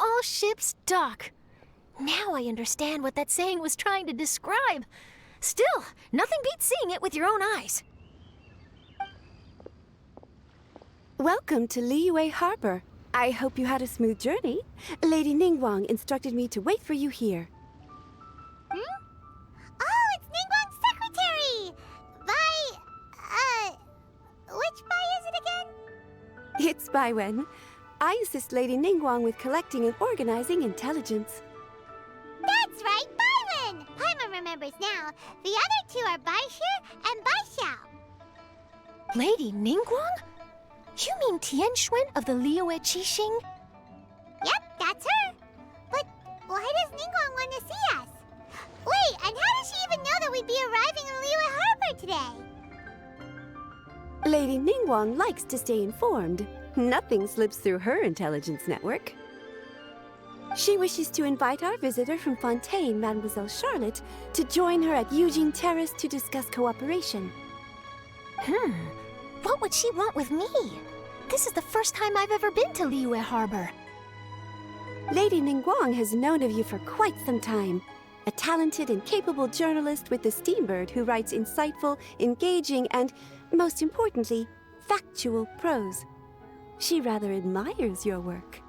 all ships dock. Now I understand what that saying was trying to describe. Still, nothing beats seeing it with your own eyes. Welcome to Liyue Harbor. I hope you had a smooth journey. Lady Ningguang instructed me to wait for you here. Oh, it's Ningguang's secretary! Which Bai is it again? It's Bai Wen. I assist Lady Ningguang with collecting and organizing intelligence. That's right, Bai Wen! Paimon remembers now. The other two are Bai Shi and Bai Xiao. Lady Ningguang? You mean Tian Xuan of the Liyue Qixing? Yep, that's her. But why does Ningguang want to see us? Wait, and how does she even know that we'd be arriving in Liyue Harbor today? Lady Ningguang likes to stay informed. Nothing slips through her intelligence network. She wishes to invite our visitor from Fontaine, Mademoiselle Charlotte, to join her at Eugene Terrace to discuss cooperation. What would she want with me? This is the first time I've ever been to Liyue Harbor. Lady Ningguang has known of you for quite some time. A talented and capable journalist with the Steambird who writes insightful, engaging, and, most importantly, factual prose. She rather admires your work.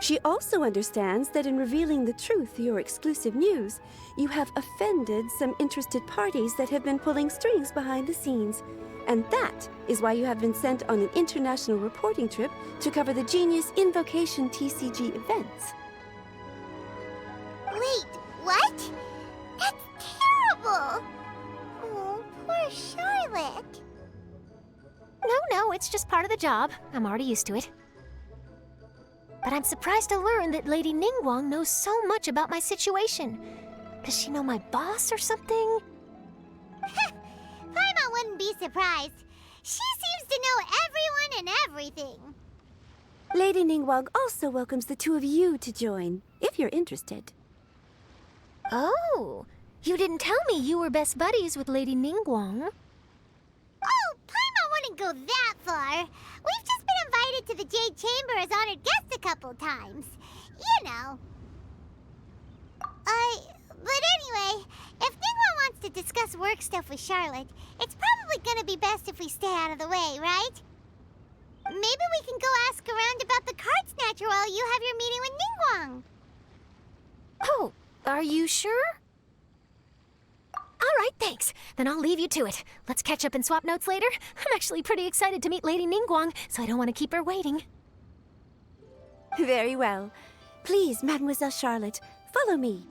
She also understands that in revealing the truth, your exclusive news, you have offended some interested parties that have been pulling strings behind the scenes. And that is why you have been sent on an international reporting trip to cover the Genius Invocation TCG events. Wait, what? That's terrible! Oh, poor Charlotte. No, it's just part of the job. I'm already used to it. But I'm surprised to learn that Lady Ningguang knows so much about my situation. Does she know my boss or something? Paimon wouldn't be surprised. She seems to know everyone and everything. Lady Ningguang also welcomes the two of you to join, if you're interested. Oh, you didn't tell me you were best buddies with Lady Ningguang. Oh, Paimon wouldn't go that far. We've just been invited to the Jade Chamber as honored guests a couple times. You know. But anyway, if Ningguang wants to discuss work stuff with Charlotte, it's probably gonna be best if we stay out of the way, right? Maybe we can go ask around about the card snatcher while you have your meeting with Ningguang. Oh, are you sure? All right, thanks. Then I'll leave you to it. Let's catch up and swap notes later. I'm actually pretty excited to meet Lady Ningguang, so I don't want to keep her waiting. Very well. Please, Mademoiselle Charlotte, follow me.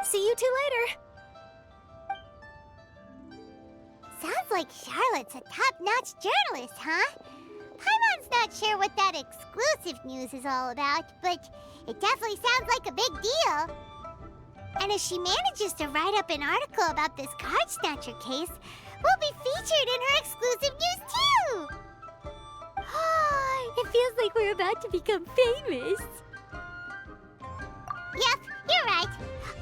See you two later. Sounds like Charlotte's a top-notch journalist, huh? Paimon's not sure what that exclusive news is all about, but it definitely sounds like a big deal. And if she manages to write up an article about this card snatcher case, we'll be featured in her exclusive news too! It feels like we're about to become famous. Yep, you're right.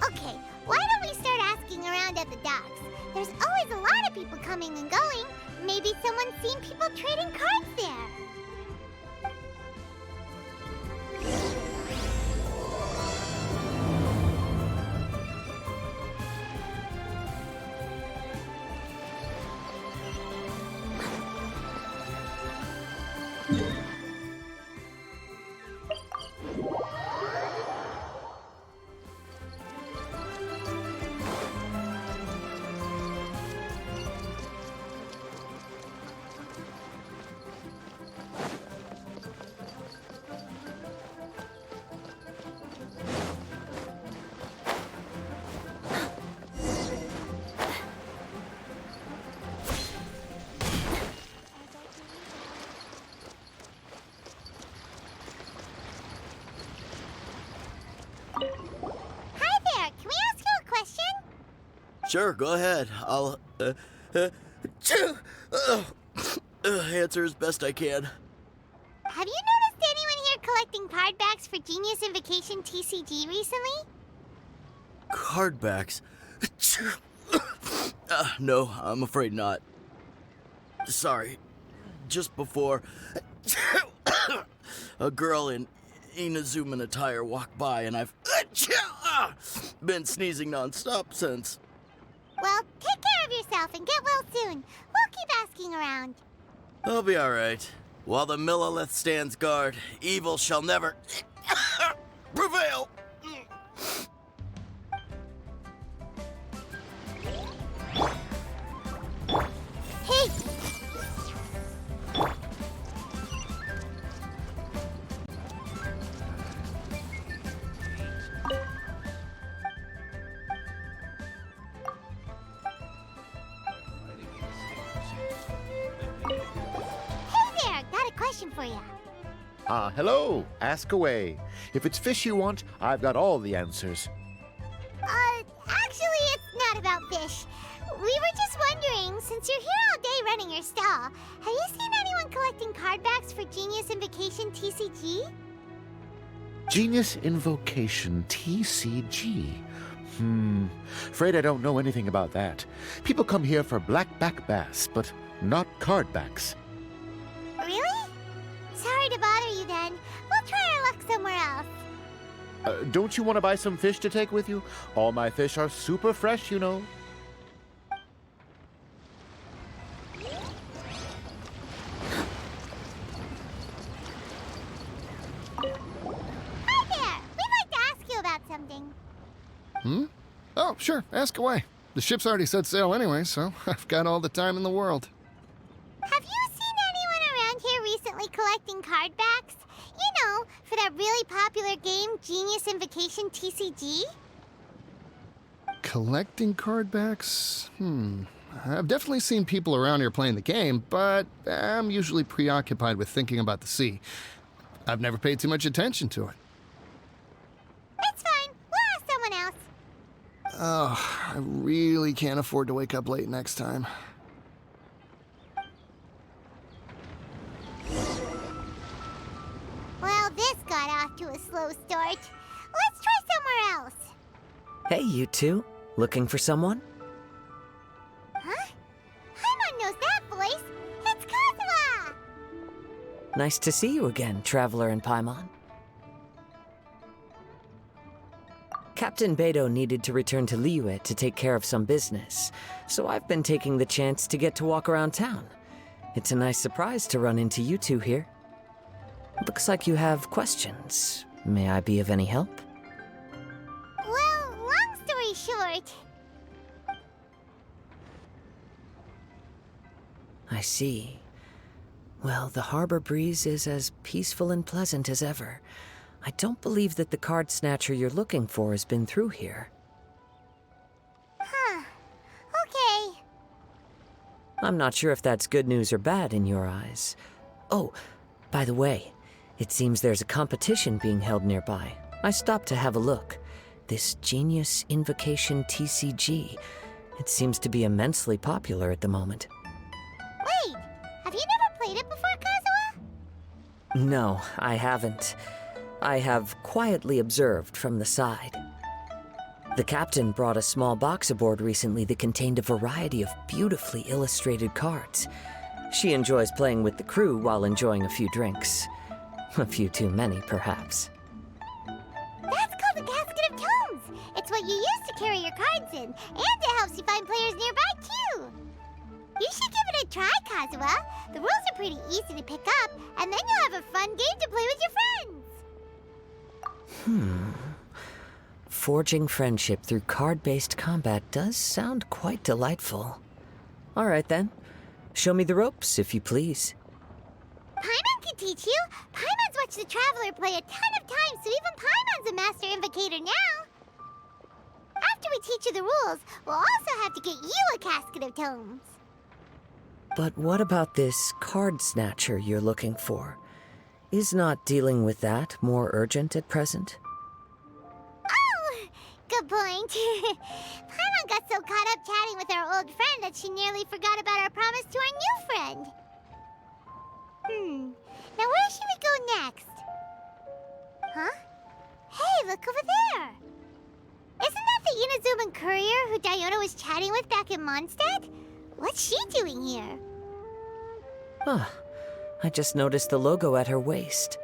Okay, why don't we start asking around at the docks? There's always a lot of people coming and going. Maybe someone's seen people trading cards there. Hi there, can we ask you a question? Sure, go ahead. I'll answer as best I can. Have you noticed anyone here collecting card backs for Genius Invocation TCG recently? Card backs? No, I'm afraid not. Sorry. Just before, a girl in Inazuman attire walk by, and I've been sneezing nonstop since. Well, take care of yourself and get well soon. We'll keep asking around. I'll be alright. While the Millilith stands guard, evil shall never prevail. Hey! For you. Hello. Ask away. If it's fish you want, I've got all the answers. Actually, it's not about fish. We were just wondering, since you're here all day running your stall, have you seen anyone collecting card backs for Genius Invocation TCG? Genius Invocation TCG. Afraid I don't know anything about that. People come here for blackback bass, but not card backs. Really? Sorry to bother you then. We'll try our luck somewhere else. Don't you want to buy some fish to take with you? All my fish are super fresh, you know. Hi there! We'd like to ask you about something. Oh, sure. Ask away. The ship's already set sail anyway, so I've got all the time in the world. Have you seen anyone around here recently collecting card backs? You know, for that really popular game, Genius Invocation TCG? Collecting card backs? I've definitely seen people around here playing the game, but I'm usually preoccupied with thinking about the sea. I've never paid too much attention to it. It's fine. We'll ask someone else. Oh, I really can't afford to wake up late next time. Well, this got off to a slow start. Let's try somewhere else. Hey, you two. Looking for someone? Huh? Paimon knows that voice. It's Kazuha! Nice to see you again, Traveler and Paimon. Captain Beidou needed to return to Liyue to take care of some business, so I've been taking the chance to get to walk around town. It's a nice surprise to run into you two here. Looks like you have questions. May I be of any help? Well, long story short... I see. Well, the harbor breeze is as peaceful and pleasant as ever. I don't believe that the card snatcher you're looking for has been through here. Huh. Okay. I'm not sure if that's good news or bad in your eyes. Oh, by the way, it seems there's a competition being held nearby. I stopped to have a look. This Genius Invocation TCG. It seems to be immensely popular at the moment. Wait, have you never played it before, Kazuha? No, I haven't. I have quietly observed from the side. The captain brought a small box aboard recently that contained a variety of beautifully illustrated cards. She enjoys playing with the crew while enjoying a few drinks. A few too many, perhaps. That's called the Casket of Tomes. It's what you use to carry your cards in, and it helps you find players nearby, too. You should give it a try, Kazuha. The rules are pretty easy to pick up, and then you'll have a fun game to play with your friends. Forging friendship through card-based combat does sound quite delightful. All right, then. Show me the ropes, if you please. Paimon can teach you. Paimon's watched the Traveler play a ton of times, so even Paimon's a master invocator now. After we teach you the rules, we'll also have to get you a Casket of Tomes. But what about this card snatcher you're looking for? Is not dealing with that more urgent at present? Oh, good point. Paimon got so caught up chatting with our old friend that she nearly forgot about our promise to our new friend. Now where should we go next? Huh? Hey, look over there. Isn't that the Inazuman courier who Diona was chatting with back in Mondstadt? What's she doing here? Ah, I just noticed the logo at her waist.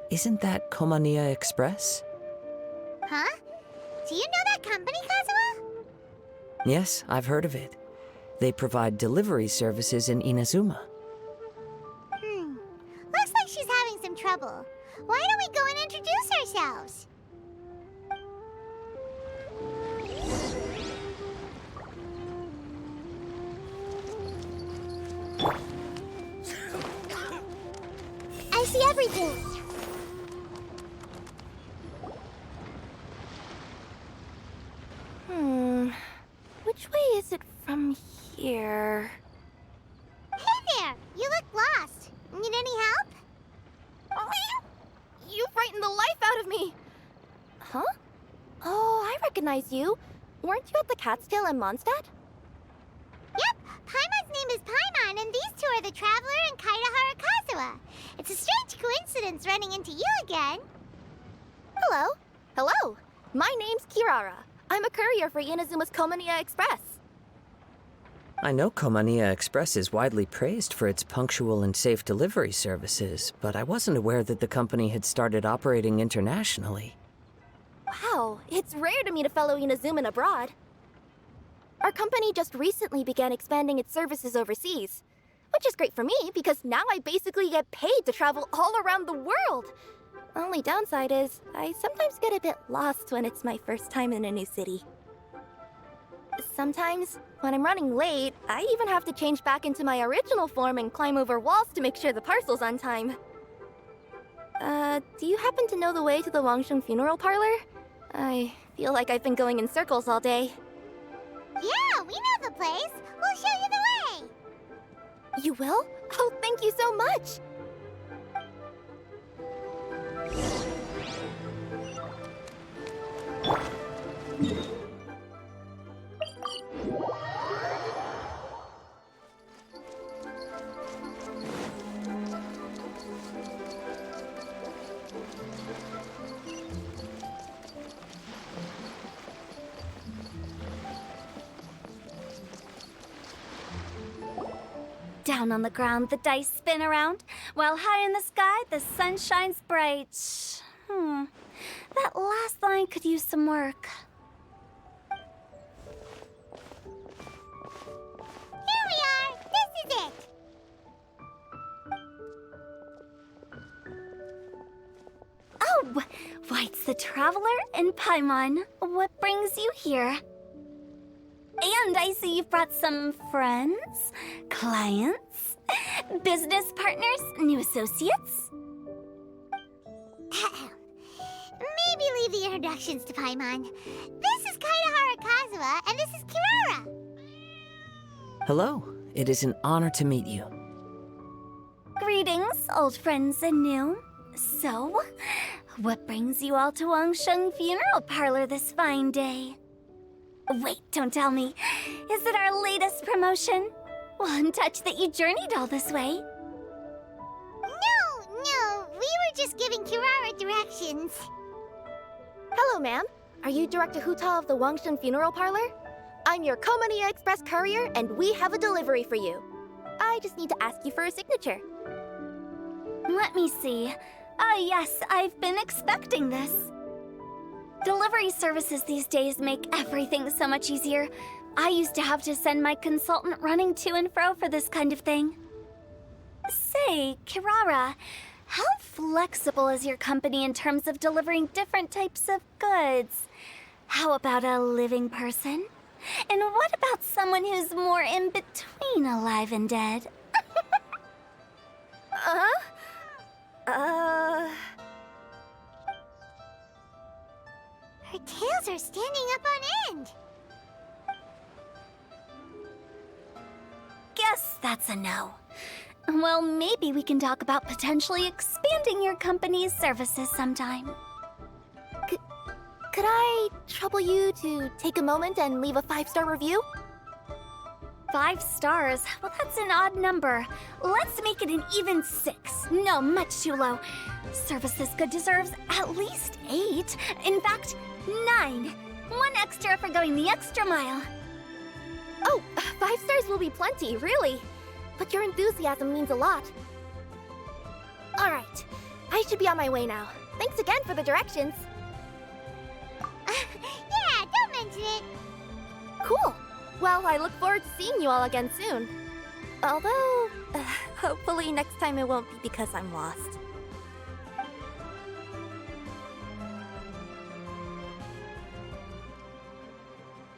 Isn't that Komaniya Express? Huh? Do you know that company, Kazuha? Yes, I've heard of it. They provide delivery services in Inazuma. Looks like she's having some trouble. Why don't we go and introduce ourselves? I see everything. Which way is it from here? Hey there! You look lost. Need any help? You frightened the life out of me! Huh? Oh, I recognize you. Weren't you at the Cat's Tail in Mondstadt? Yep, Paimon's name is Paimon, and these two are the Traveler and Kaidahara Kazuha. It's a strange coincidence running into you again. Hello. Hello. My name's Kirara. I'm a courier for Inazuma's Komaniya Express. I know Komaniya Express is widely praised for its punctual and safe delivery services, but I wasn't aware that the company had started operating internationally. Wow, it's rare to meet a fellow Inazuman abroad. Our company just recently began expanding its services overseas, which is great for me because now I basically get paid to travel all around the world. Only downside is I sometimes get a bit lost when it's my first time in a new city. Sometimes, when I'm running late, I even have to change back into my original form and climb over walls to make sure the parcel's on time. Do you happen to know the way to the Wangsheng funeral parlor? I feel like I've been going in circles all day. Yeah, we know the place. We'll show you the way. You will? Oh, thank you so much! Down on the ground, the dice spin around, while high in the sky, the sun shines bright. That last line could use some work. Here we are. This is it. Oh, why, it's the Traveler and Paimon. What brings you here? And I see you've brought some friends, clients, business partners, new associates. Maybe leave the introductions to Paimon. This is Kaidahara Kazuha, and this is Kirara. Hello, it is an honor to meet you. Greetings, old friends and new. So, what brings you all to Wangsheng Funeral Parlor this fine day? Wait, don't tell me. Is it our latest promotion? One touch that you journeyed all this way. No, we were just giving Kirara directions. Hello, ma'am. Are you Director Huta of the Wangsheng Funeral Parlor? I'm your Komaniya Express courier, and we have a delivery for you. I just need to ask you for a signature. Let me see. Ah, yes, I've been expecting this. Delivery services these days make everything so much easier. I used to have to send my consultant running to and fro for this kind of thing. Say, Kirara, how flexible is your company in terms of delivering different types of goods? How about a living person? And what about someone who's more in between alive and dead? Her tails are standing up on end. Guess that's a no. Well, maybe we can talk about potentially expanding your company's services sometime. Could I trouble you to take a moment and leave a 5-star review? 5 stars? Well, that's an odd number. Let's make it an even 6. No, much too low. Service this good deserves at least 8. In fact, 9. 1 extra for going the extra mile. Oh, 5 stars will be plenty, really. But your enthusiasm means a lot. All right. I should be on my way now. Thanks again for the directions. Yeah, don't mention it. Cool. Well, I look forward to seeing you all again soon. Although, hopefully next time it won't be because I'm lost.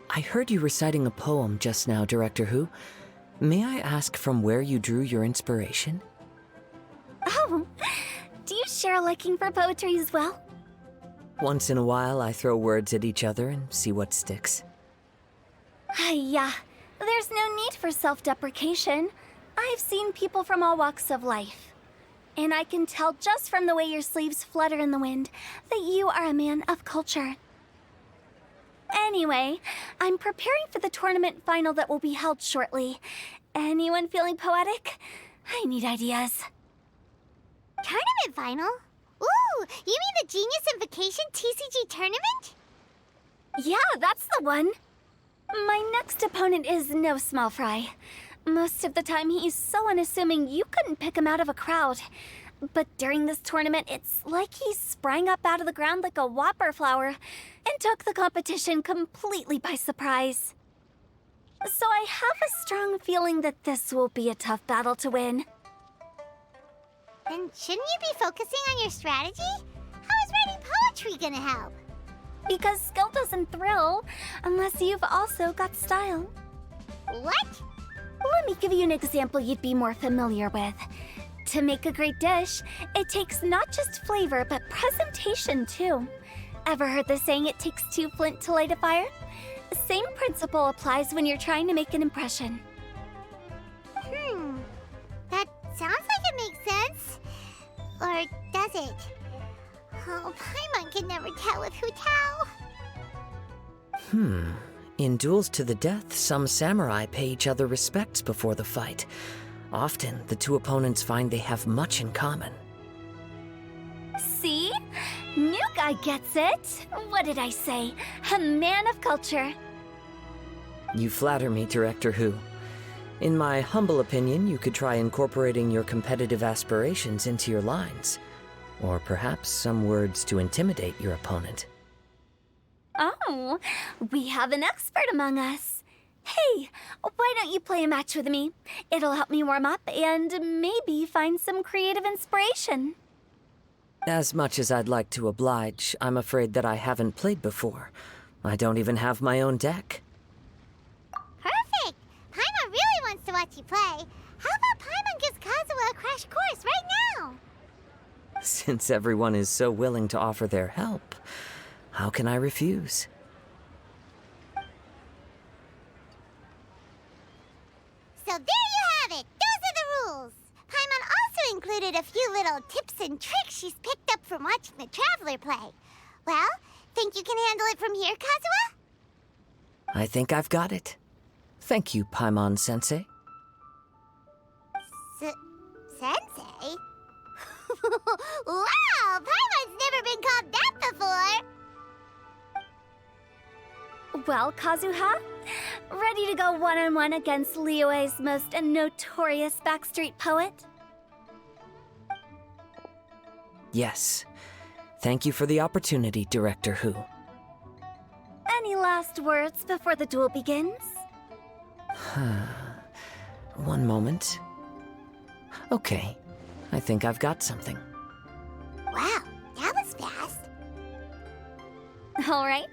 I heard you reciting a poem just now, Director Hu. May I ask from where you drew your inspiration? Oh, do you share a liking for poetry as well? Once in a while, I throw words at each other and see what sticks. Yeah, there's no need for self-deprecation. I've seen people from all walks of life. And I can tell just from the way your sleeves flutter in the wind that you are a man of culture. Anyway, I'm preparing for the tournament final that will be held shortly. Anyone feeling poetic? I need ideas. Tournament final? Ooh, you mean the Genius Invocation TCG tournament? Yeah, that's the one. My next opponent is no small fry. Most of the time he's so unassuming you couldn't pick him out of a crowd. But during this tournament, it's like he sprang up out of the ground like a whopper flower and took the competition completely by surprise. So I have a strong feeling that this will be a tough battle to win. Then shouldn't you be focusing on your strategy? How is writing poetry gonna help? Because skill doesn't thrill unless you've also got style. What? Let me give you an example you'd be more familiar with. To make a great dish, it takes not just flavor, but presentation too. Ever heard the saying, it takes two flint to light a fire? The same principle applies when you're trying to make an impression. That sounds like it makes sense. Or does it? Oh, Paimon can never tell with Hu Tao. In duels to the death, some samurai pay each other respects before the fight. Often, the two opponents find they have much in common. See? New guy gets it. What did I say? A man of culture. You flatter me, Director Hu. In my humble opinion, you could try incorporating your competitive aspirations into your lines. Or perhaps some words to intimidate your opponent. Oh, we have an expert among us. Hey, why don't you play a match with me? It'll help me warm up and maybe find some creative inspiration. As much as I'd like to oblige, I'm afraid that I haven't played before. I don't even have my own deck. Perfect! Paimon really wants to watch you play. How about Paimon gives Kazuha a crash course right now? Since everyone is so willing to offer their help, how can I refuse? So there you have it! Those are the rules! Paimon also included a few little tips and tricks she's picked up from watching the Traveler play. Well, think you can handle it from here, Kazuha? I think I've got it. Thank you, Paimon-sensei. Sensei? Wow! Paimon's never been called that before! Well, Kazuha, ready to go one-on-one against Liyue's most notorious backstreet poet? Yes. Thank you for the opportunity, Director Hu. Any last words before the duel begins? One moment. Okay, I think I've got something. Wow, that was fast. All right.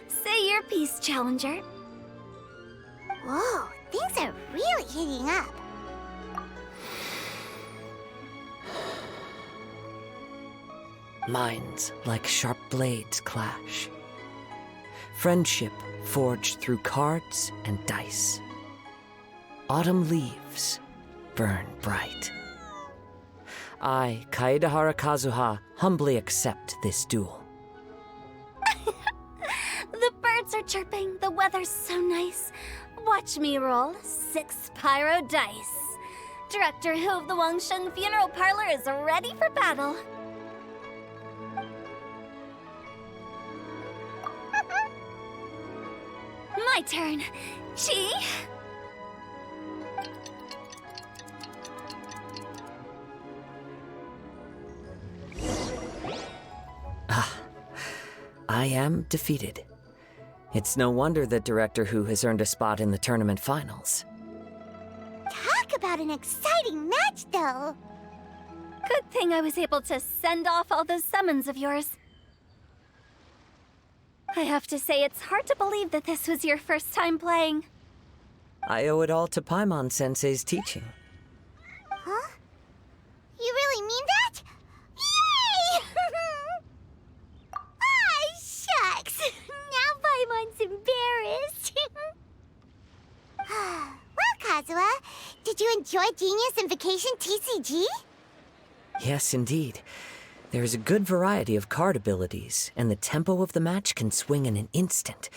Say your piece, Challenger. Whoa, things are really heating up. Minds like sharp blades clash. Friendship forged through cards and dice. Autumn leaves burn bright. I, Kaedahara Kazuha, humbly accept this duel. The birds are chirping, the weather's so nice. Watch me roll 6 pyro dice. Director Hu of the Wangsheng Funeral Parlor is ready for battle. My turn. Chi? I am defeated. It's no wonder that Director Hu has earned a spot in the tournament finals. Talk about an exciting match, though. Good thing I was able to send off all those summons of yours. I have to say, it's hard to believe that this was your first time playing. I owe it all to Paimon-sensei's teaching. Huh? You really mean that? Yay! Ah, shucks. Now Paimon's embarrassed. Well, Kazuha, did you enjoy Genius Invocation TCG? Yes, indeed. There is a good variety of card abilities, and the tempo of the match can swing in an instant.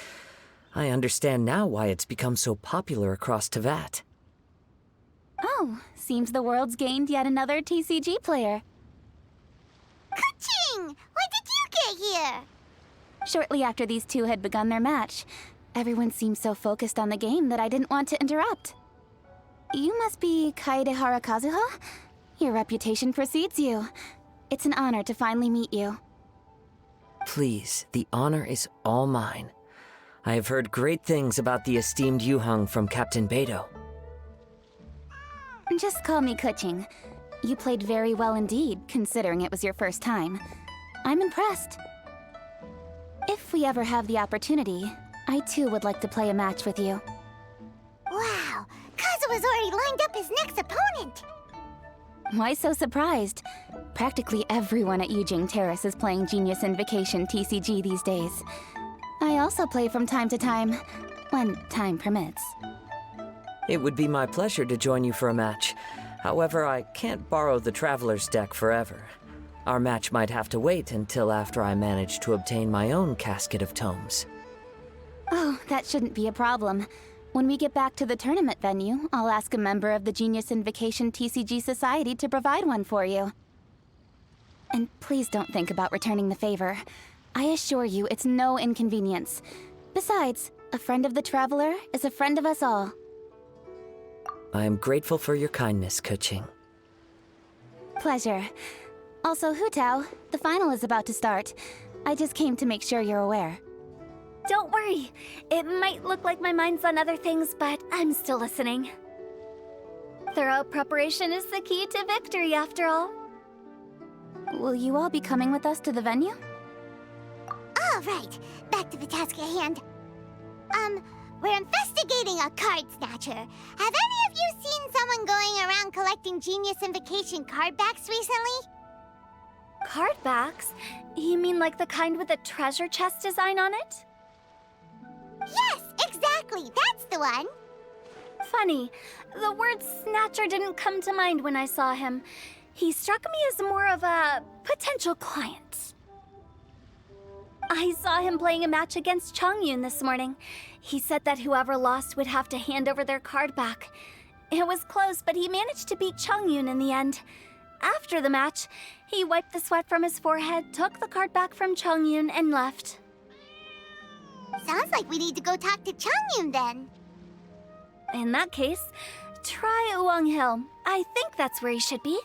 I understand now why it's become so popular across Teyvat. Oh, seems the world's gained yet another TCG player. Ka-ching! When did you get here? Shortly after these two had begun their match, everyone seemed so focused on the game that I didn't want to interrupt. You must be Kaedehara Kazuha? Your reputation precedes you. It's an honor to finally meet you. Please, the honor is all mine. I have heard great things about the esteemed Yuheng from Captain Beidou. Just call me Ka-ching. You played very well indeed, considering it was your first time. I'm impressed. If we ever have the opportunity, I too would like to play a match with you. Wow, Kazuha's already lined up his next opponent. Why so surprised? Practically everyone at Yujing Terrace is playing Genius Invocation TCG these days. I also play from time to time, when time permits. It would be my pleasure to join you for a match. However, I can't borrow the Traveler's deck forever. Our match might have to wait until after I manage to obtain my own casket of tomes. Oh, that shouldn't be a problem. When we get back to the tournament venue, I'll ask a member of the Genius Invocation TCG Society to provide one for you. And please don't think about returning the favor. I assure you it's no inconvenience. Besides, a friend of the Traveler is a friend of us all. I am grateful for your kindness, Ka-ching. Pleasure. Also, Hu Tao, the final is about to start. I just came to make sure you're aware. Don't worry. It might look like my mind's on other things, but I'm still listening. Thorough preparation is the key to victory, after all. Will you all be coming with us to the venue? All right, back to the task at hand. We're investigating a card snatcher. Have any of you seen someone going around collecting Genius Invocation card backs recently? Card backs? You mean like the kind with a treasure chest design on it? Yes, exactly. That's the one. Funny, the word snatcher didn't come to mind when I saw him. He struck me as more of a potential client. I saw him playing a match against Chongyun this morning. He said that whoever lost would have to hand over their card back. It was close, but he managed to beat Chongyun in the end. After the match, he wiped the sweat from his forehead, took the card back from Chongyun, and left. Sounds like we need to go talk to Chongyun then. In that case, try Wuwang Hill. I think that's where he should be.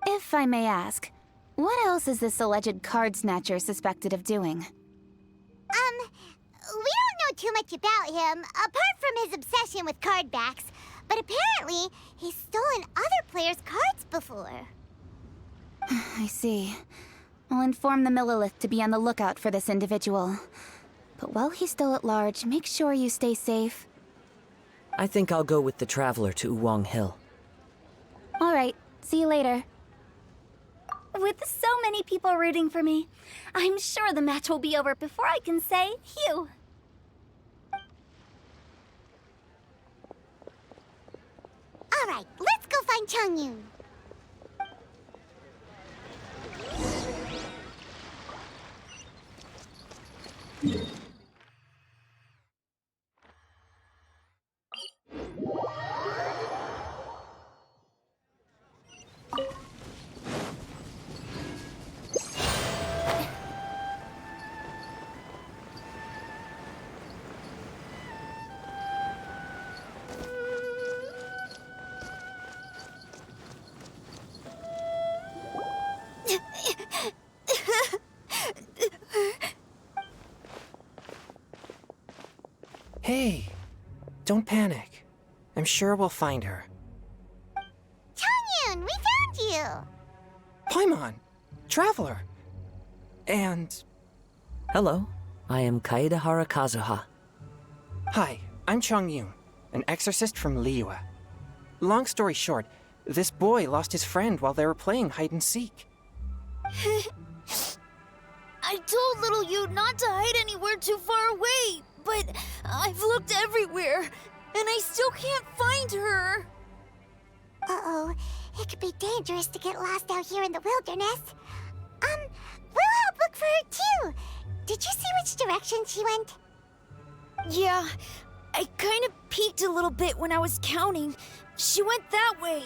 If I may ask, what else is this alleged card snatcher suspected of doing? We don't know too much about him, apart from his obsession with card backs. But apparently, he's stolen other players' cards before. I see. I'll inform the Millilith to be on the lookout for this individual. But while he's still at large, make sure you stay safe. I think I'll go with the Traveler to Wuwang Hill. All right, see you later. With so many people rooting for me, I'm sure the match will be over before I can say phew. All right, let's go find Chongyun. Hey, don't panic. I'm sure we'll find her. Chongyun, we found you! Paimon, Traveler. And... Hello, I am Kaedahara Kazuha. Hi, I'm Chongyun, an exorcist from Liyue. Long story short, this boy lost his friend while they were playing hide-and-seek. I told little Yu not to hide anywhere too far away, but I've looked everywhere, and I still can't find her. Uh-oh, it could be dangerous to get lost out here in the wilderness. We'll help look for her too. Did you see which direction she went? Yeah, I kind of peeked a little bit when I was counting. She went that way.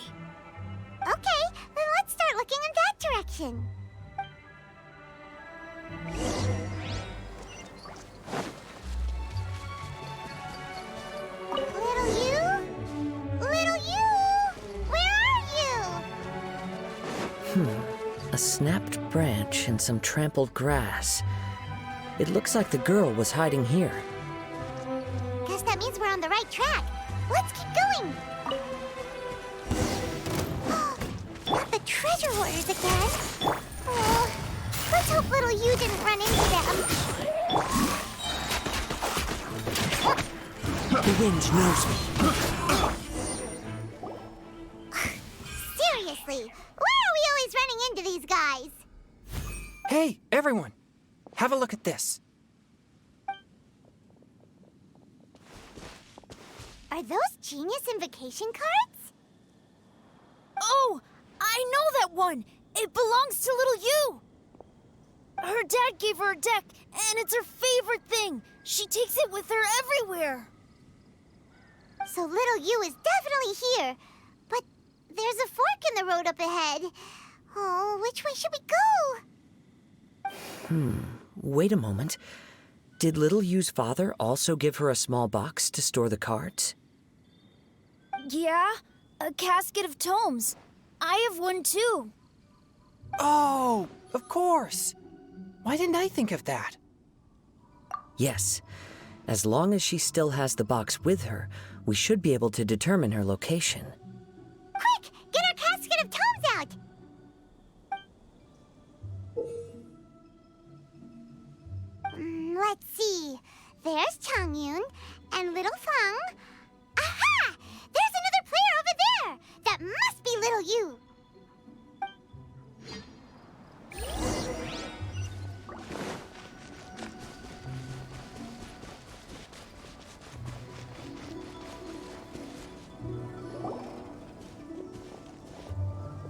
Okay, then let's start looking in that direction. Little you? Little you? Where are you? A snapped branch and some trampled grass. It looks like the girl was hiding here. Guess that means we're on the right track. Let's keep going. Not the treasure hoarders again. Oh, let's hope little you didn't run into them. The wind knows me. Seriously, why are we always running into these guys? Hey, everyone! Have a look at this. Are those genius invocation cards? Oh, I know that one. It belongs to little Yu. Her dad gave her a deck, and it's her favorite thing. She takes it with her everywhere. So little Yu is definitely here. But there's a fork in the road up ahead. Oh, which way should we go? Wait a moment. Did little Yu's father also give her a small box to store the cards? Yeah, a casket of tomes. I have one too. Oh, of course. Why didn't I think of that? Yes. As long as she still has the box with her, we should be able to determine her location. Quick, get our casket of tomes out! Let's see. There's Chongyun and little Feng. Aha! There's another player over there! That must be little Yu.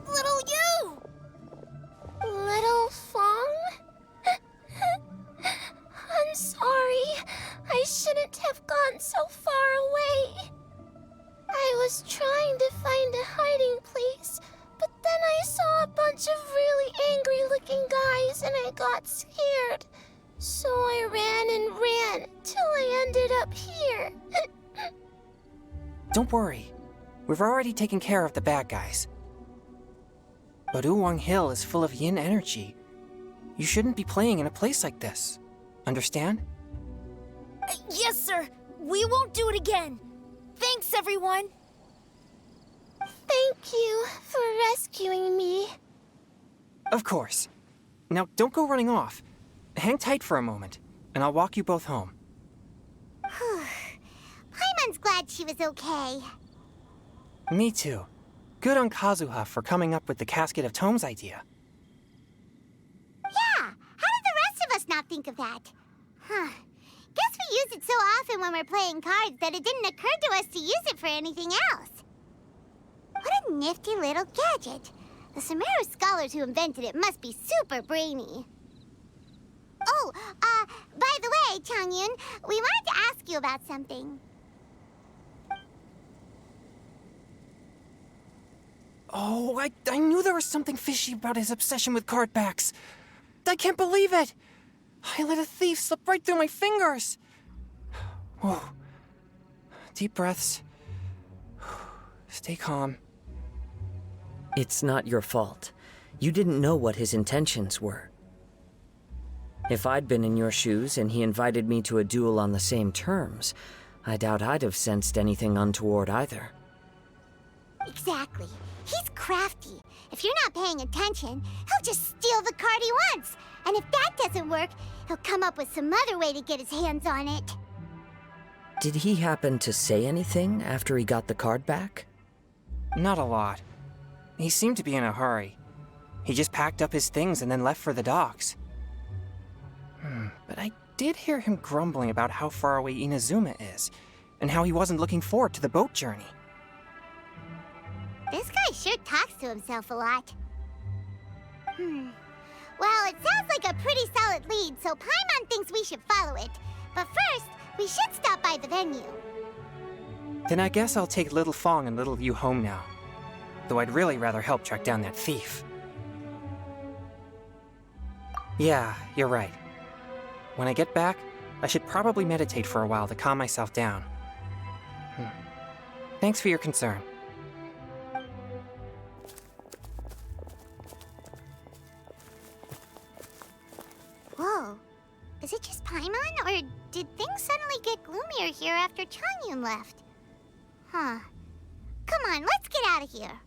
Little Yu! Little Fong? I'm sorry. I shouldn't have gone so far away. I was trying to find a hiding place, but then I saw a bunch of really angry-looking guys and I got scared. So I ran till I ended up here. Don't worry. We've already taken care of the bad guys. But Wuwang Hill is full of yin energy. You shouldn't be playing in a place like this. Understand? Yes, sir. We won't do it again. Thanks, everyone. Thank you for rescuing me. Of course. Now, don't go running off. Hang tight for a moment, and I'll walk you both home. Paimon's glad she was okay. Me too. Good on Kazuha for coming up with the Casket of Tomes idea. Yeah, how did the rest of us not think of that? Guess we use it so often when we're playing cards that it didn't occur to us to use it for anything else. What a nifty little gadget. The Sumeru scholars who invented it must be super brainy. Oh, by the way, Chongyun, we wanted to ask you about something. Oh, I knew there was something fishy about his obsession with card backs. I can't believe it! I let a thief slip right through my fingers! Whoa. Deep breaths. Stay calm. It's not your fault. You didn't know what his intentions were. If I'd been in your shoes and he invited me to a duel on the same terms, I doubt I'd have sensed anything untoward either. Exactly. He's crafty. If you're not paying attention, he'll just steal the card he wants. And if that doesn't work, he'll come up with some other way to get his hands on it. Did he happen to say anything after he got the card back? Not a lot. He seemed to be in a hurry. He just packed up his things and then left for the docks. But I did hear him grumbling about how far away Inazuma is, and how he wasn't looking forward to the boat journey. This guy sure talks to himself a lot. Well, it sounds like a pretty solid lead, so Paimon thinks we should follow it. But first, we should stop by the venue. Then I guess I'll take Little Fong and Little Yu home now. Though I'd really rather help track down that thief. Yeah, you're right. When I get back, I should probably meditate for a while to calm myself down. Thanks for your concern. Whoa. Is it just Paimon, or did things suddenly get gloomier here after Chongyun left? Huh. Come on, let's get out of here.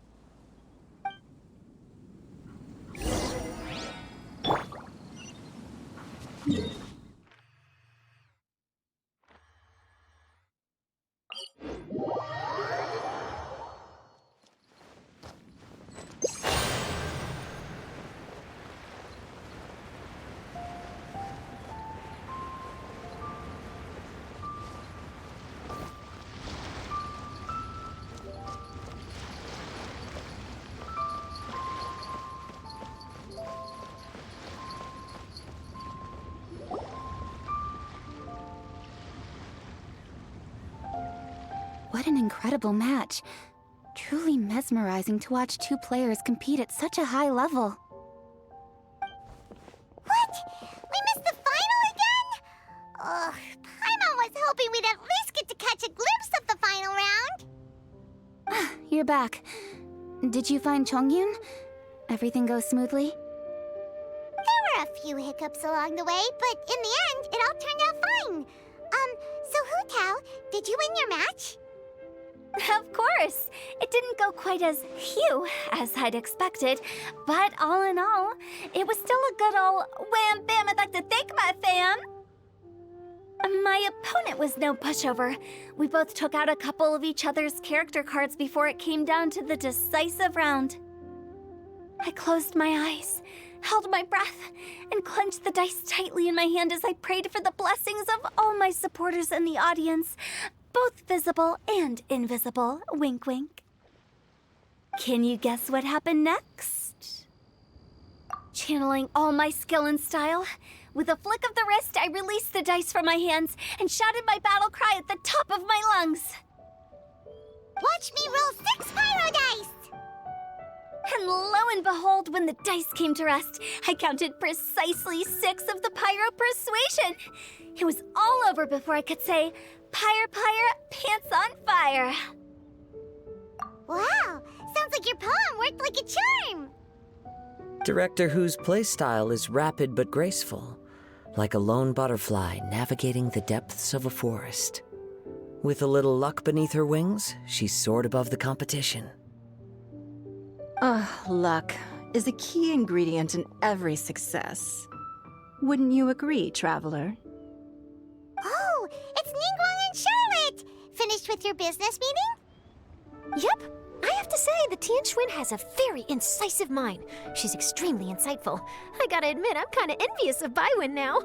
What an incredible match. Truly mesmerizing to watch two players compete at such a high level. What? We missed the final again? Ugh, Paimon was hoping we'd at least get to catch a glimpse of the final round. You're back. Did you find Chongyun? Everything go smoothly? There were a few hiccups along the way, but in the end, it all turned out fine. So Hu Tao, did you win your match? Of course! It didn't go quite as phew as I'd expected, but all in all, it was still a good old wham bam I'd like to thank my fam! My opponent was no pushover. We both took out a couple of each other's character cards before it came down to the decisive round. I closed my eyes, held my breath, and clenched the dice tightly in my hand as I prayed for the blessings of all my supporters in the audience, both visible and invisible, wink wink. Can you guess what happened next? Channeling all my skill and style, with a flick of the wrist, I released the dice from my hands and shouted my battle cry at the top of my lungs. Watch me roll 6 pyro dice! And lo and behold, when the dice came to rest, I counted precisely 6 of the pyro persuasion. It was all over before I could say, "Pyre, pyre, pants on fire." Wow, sounds like your poem worked like a charm. Director Who's playstyle is rapid but graceful, like a lone butterfly navigating the depths of a forest. With a little luck beneath her wings, she soared above the competition. Luck is a key ingredient in every success. Wouldn't you agree, Traveler? Oh, it's Ningguang and Charlotte! Finished with your business meeting? Yep. I have to say, the Tianquan has a very incisive mind. She's extremely insightful. I gotta admit, I'm kinda envious of Baiwen now.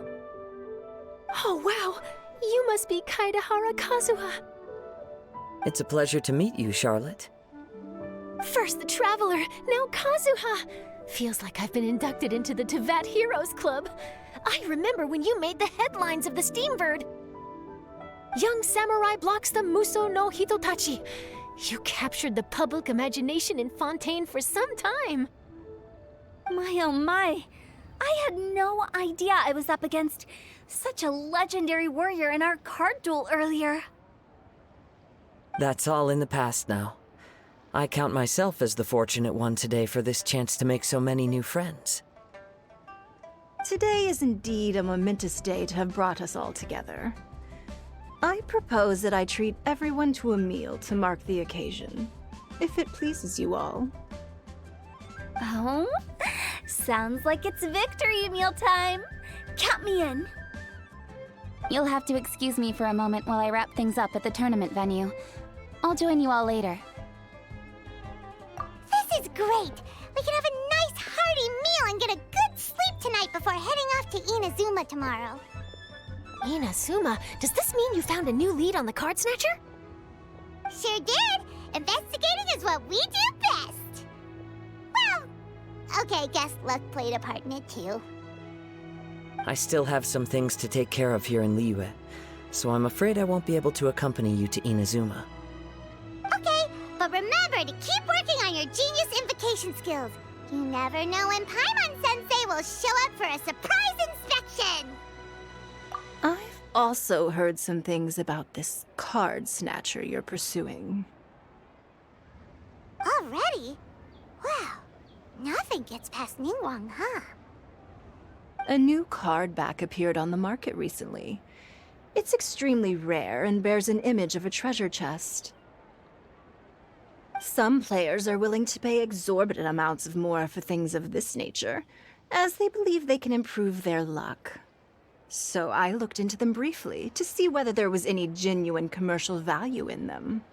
Oh, wow. You must be Kaidahara Kazuha. It's a pleasure to meet you, Charlotte. First the Traveler, now Kazuha. Feels like I've been inducted into the Tevat Heroes Club. I remember when you made the headlines of the Steambird. Young samurai blocks the Muso no Hitotachi. You captured the public imagination in Fontaine for some time. My oh my. I had no idea I was up against such a legendary warrior in our card duel earlier. That's all in the past now. I count myself as the fortunate one today for this chance to make so many new friends. Today is indeed a momentous day to have brought us all together. I propose that I treat everyone to a meal to mark the occasion, if it pleases you all. Oh, sounds like it's victory meal time. Count me in. You'll have to excuse me for a moment while I wrap things up at the tournament venue. I'll join you all later. This is great! We can have a nice hearty meal and get a good sleep tonight before heading off to Inazuma tomorrow. Inazuma? Does this mean you found a new lead on the card snatcher? Sure did! Investigating is what we do best! Well, okay, guess luck played a part in it too. I still have some things to take care of here in Liyue, so I'm afraid I won't be able to accompany you to Inazuma. Okay, but remember to keep working on your genius invocation skills. You never know when Paimon-sensei will show up for a surprise inspection! I've also heard some things about this card snatcher you're pursuing. Already? Wow, nothing gets past Ningguang, huh? A new card back appeared on the market recently. It's extremely rare and bears an image of a treasure chest. Some players are willing to pay exorbitant amounts of more for things of this nature, as they believe they can improve their luck. So I looked into them briefly to see whether there was any genuine commercial value in them.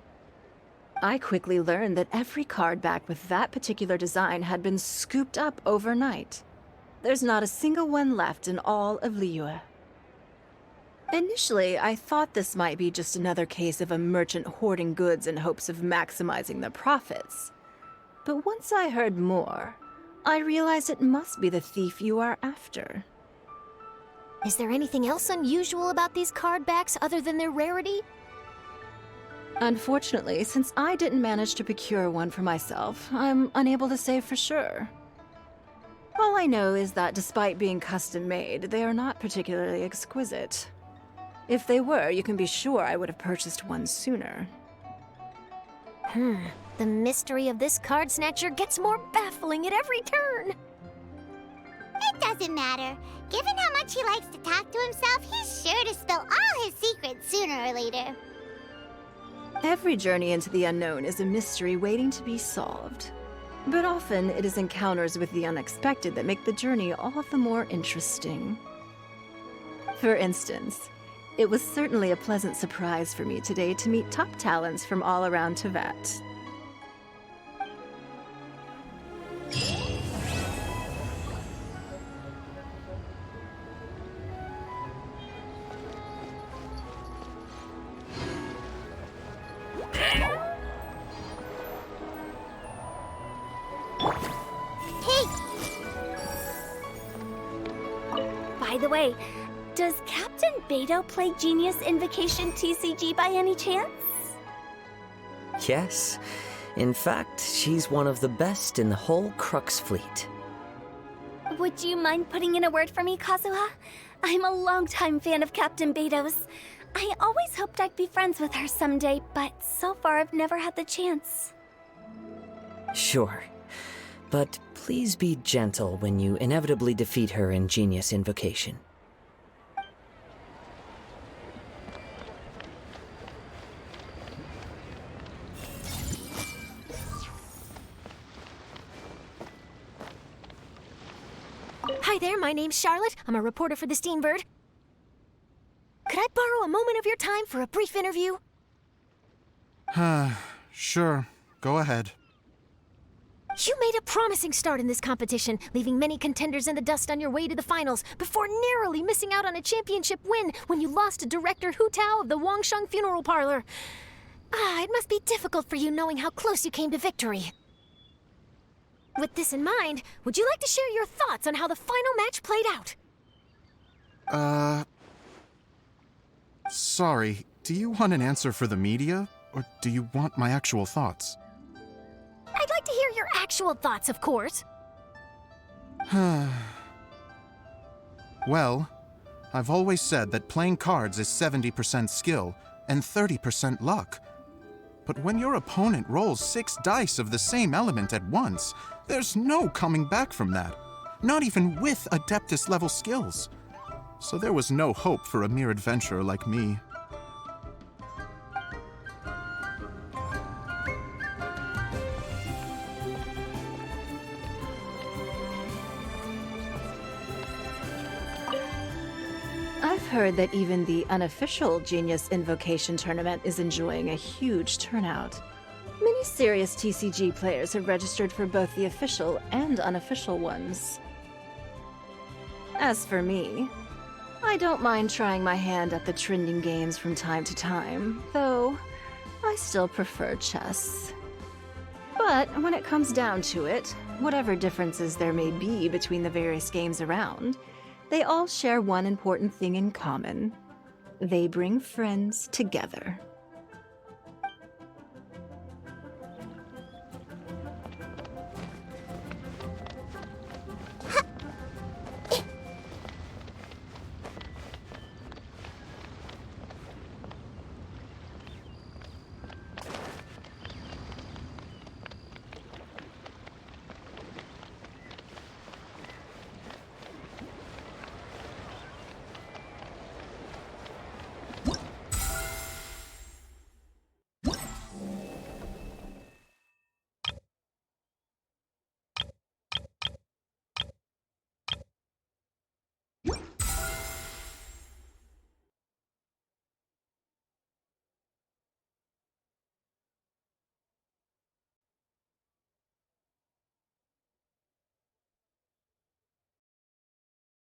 I quickly learned that every card back with that particular design had been scooped up overnight. There's not a single one left in all of Liyue. Initially, I thought this might be just another case of a merchant hoarding goods in hopes of maximizing their profits. But once I heard more, I realized it must be the thief you are after. Is there anything else unusual about these card backs other than their rarity? Unfortunately, since I didn't manage to procure one for myself, I'm unable to say for sure. All I know is that despite being custom-made, they are not particularly exquisite. If they were, you can be sure I would have purchased one sooner. The mystery of this card snatcher gets more baffling at every turn. It doesn't matter. Given how much he likes to talk to himself, he's sure to spill all his secrets sooner or later. Every journey into the unknown is a mystery waiting to be solved. But often it is encounters with the unexpected that make the journey all the more interesting. For instance, it was certainly a pleasant surprise for me today to meet top talents from all around Teyvat. By the way, does Captain Beidou play Genius Invocation TCG by any chance? Yes. In fact, she's one of the best in the whole Crux fleet. Would you mind putting in a word for me, Kazuha? I'm a longtime fan of Captain Beidou's. I always hoped I'd be friends with her someday, but so far I've never had the chance. Sure. But please be gentle when you inevitably defeat her in Genius Invocation. Hi there, my name's Charlotte. I'm a reporter for the Steambird. Could I borrow a moment of your time for a brief interview? Sure. Go ahead. You made a promising start in this competition, leaving many contenders in the dust on your way to the finals, before narrowly missing out on a championship win when you lost to director Hu Tao of the Wangsheng Funeral Parlor. It must be difficult for you knowing how close you came to victory. With this in mind, would you like to share your thoughts on how the final match played out? Sorry. Do you want an answer for the media, or do you want my actual thoughts? I'd like to hear your actual thoughts, of course. Well, I've always said that playing cards is 70% skill and 30% luck. But when your opponent rolls 6 dice of the same element at once, there's no coming back from that. Not even with Adeptus level skills. So there was no hope for a mere adventurer like me. I've heard that even the unofficial Genius Invocation Tournament is enjoying a huge turnout. Many serious TCG players have registered for both the official and unofficial ones. As for me, I don't mind trying my hand at the trending games from time to time, though I still prefer chess. But when it comes down to it, whatever differences there may be between the various games around, they all share one important thing in common. They bring friends together.